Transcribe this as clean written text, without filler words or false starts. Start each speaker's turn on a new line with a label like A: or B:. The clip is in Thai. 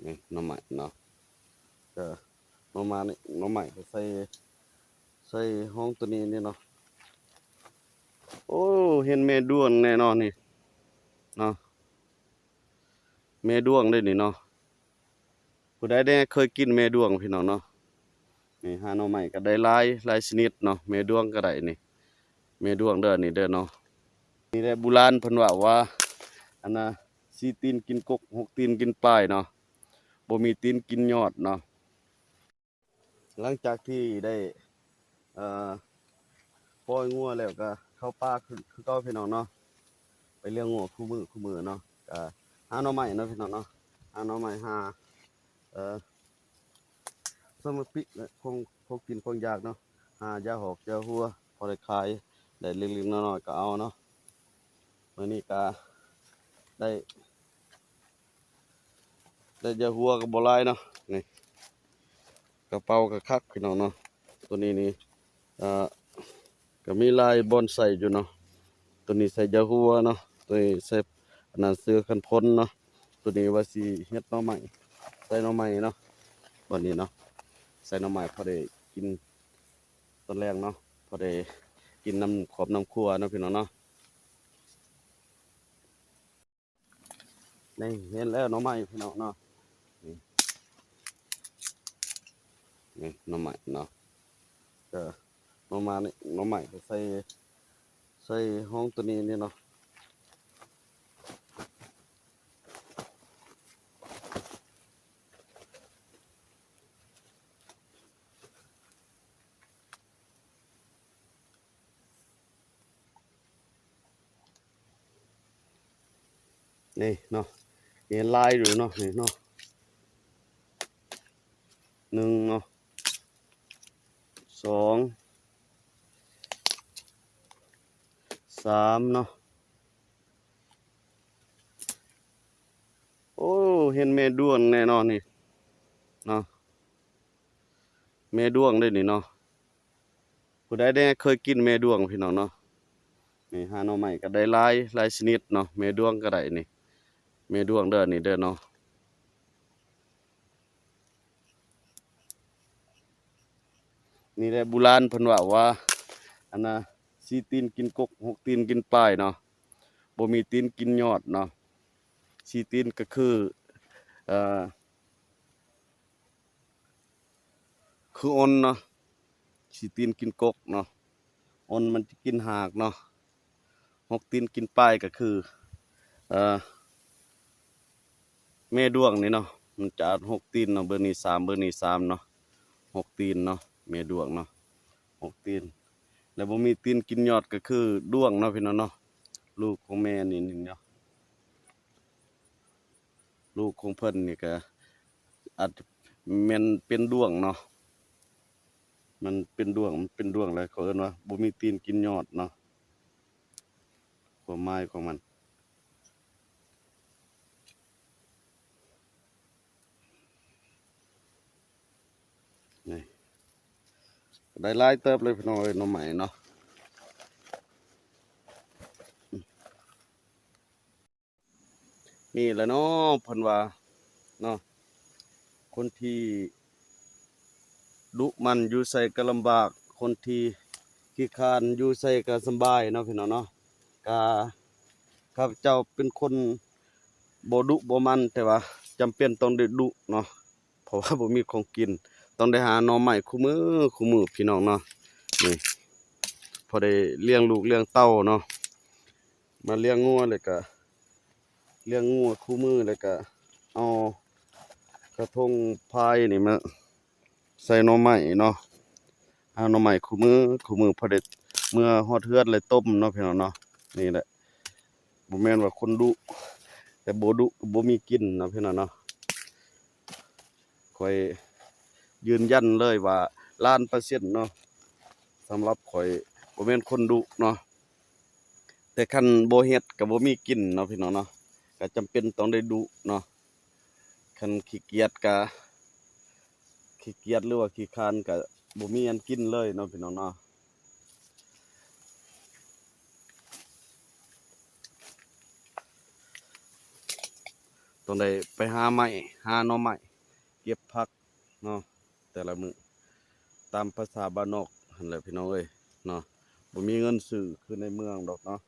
A: นี่น้ำใหม่เนาะก็ประมาณนี้น้ำใหม่ก็ใส่ห้องตัวนี้นี่เนาะโอ้เห็นเมด้วงแน่นอนนี่เนาะเมด้วงได้นี่เนาะผู้ใดได้เคยกินเมด้วงพี่น้องเนาะนี่หาหน่อใหม่ก็ได้หลายชนิดเนาะเมด้วงก็ได้นี่เมด้วงเด้อนี่เด้อเนาะนี่แหละโบราณเพิ่นว่าอันน่ะ4ตีนกินกก6ตีนกินปลายเนาะบ่มีตีนกินยอดเนาะหลังจากที่ได้เอ่อปล่อยงัวแล้วก็เข้าป่าคือเก่าพี่น้องเนาะไปเลี้ยงงัวคู่มือเนาะก็หาหน่อใหม่เนาะพี่น้องเนาะหาหน่อใหม่หาเอ่อสมปิและคงกินคงอยากเนาะหายาหอกยาหัวพอได้ขายได้เล็กๆน้อยๆก็เอาเนาะมื้อนี้ก็ได้ยาหัวก็บ่หลายเนาะนี่กระเป๋าก็คักพี่น้องเนาะตัวนี้นี่เอ่อก็มีลายบอนใส่อยู่เนาะตัวนี้ใส่ยาหัวเนาะตัวนี้ใส่อันนั้นเสื้อกันพ้นเนาะตัวนี้ว่าสิเฮ็ดหน่อไม้ใส่หน่อไม้เนาะบัดนี้เนาะใส่หน่อไม้พอได้กินตอนแรกเนาะพอได้กินน้ำขอบน้ำครัวเนาะพี่น้องเนาะนี่เห็นแล้วหน่อไม้พี่น้องเนาะนี่หน่อไม้เนาะก็ประมาณนี้หน่อไม้ก็ใส่ห้องตัวนี้นี่เนาะนี่เนาะเห็นลายอยู่เนาะนี่เนาะหนึ่งเนาะสองสามเนาะโอ้เห็นเมด้วงแน่นอนนี่เนาะเมด้วงได้นี่เนาะผู้ใดได้เคยกินเมด้วงพี่น้องเนาะนี่หาหน่อใหม่ก็ได้หลายชนิดเนาะเมด้วงก็ได้นี่เมด้วงเด้อนี่เด้อเนาะนี่แหละโบราณเพิ่นว่าอันน่ะ4ตีนกินกก6ตีนกินปลายเนาะบ่มีตีนกินยอดเนาะ4ตีนก็คือเอ่อคืออ้นเนาะ4ตีนกินกกเนาะอ้นมันจะกินหากเนาะ6ตีนกินปลายก็คือเอ่อแม่ด้วงนี่เนาะมันจะ6ตีนเนาะเบอร์นี้3เบอร์นี้3เนาะ6ตีนเนาะแม่ด้วงเนาะ6ตีนแล้วบ่มีตีนกินยอดก็คือด้วงเนาะพี่น้องเนาะลูกของแม่นี่หนึ่งเนาะลูกของเพิ่นนี่ก็อาจจะแม่นเป็นด้วงเนาะมันเป็นด้วงแล้วเขาเอิ้นว่าบ่มีตีนกินยอดเนาะความหมายของมันนี่ได้หลายเติบเลยพี่น้องเอ้ยหน่อไม้เนาะนี่แหละเนาะเพิ่นว่าเนาะคนที่ดุมันอยู่ใส่ก็ลำบากคนที่ขี้คร้านอยู่ใส่ก็สำบายเนาะพี่น้องเนาะก็ข้าพเจ้าเป็นคนบ่ดุบ่มันแต่ว่าจำเป็นต้องได้ดุเนาะเพราะว่าบ่มีของกินต้องได้หาหน่อไม้คู่มือพี่น้องเนาะนี่พอได้เลี้ยงลูกเลี้ยงเต้าเนาะมาเลี้ยงงัวเลยก็เลี้ยงงัวคู่มือเลยก็เอากระทงพายนี่มาใส่หน่อไม้เนาะหาหน่อไม้คู่มือพอได้เมื่อฮอดเฮือนเลยต้มเนาะพี่น้องเนาะนี่แหละบ่แม่นว่าคนดุแต่บ่ดุก็บ่มีกินเนาะพี่น้องเนาะข้อยยืนยันเลยว่า1,000,000%เนาะสำหรับข้อยบ่แม่นคนดุเนาะแต่คันบ่เฮ็ดก็บ่มีกินเนาะพี่น้องเนาะก็จำเป็นต้องได้ดุเนาะคันขี้เกียจก็ขี้เกียจหรือว่าขี้คร้านก็บ่มีอันกินเลยเนาะพี่น้องเนาะ ต้องได้ไปหาไม้หาหน่อไม้เก็บผักเนาะแต่ละมื้อตามภาษาบ้านนอกหั่นแหละพี่น้องเอ้ยเนาะบ่มีเงินซื้อคือในเมืองดอกเนาะ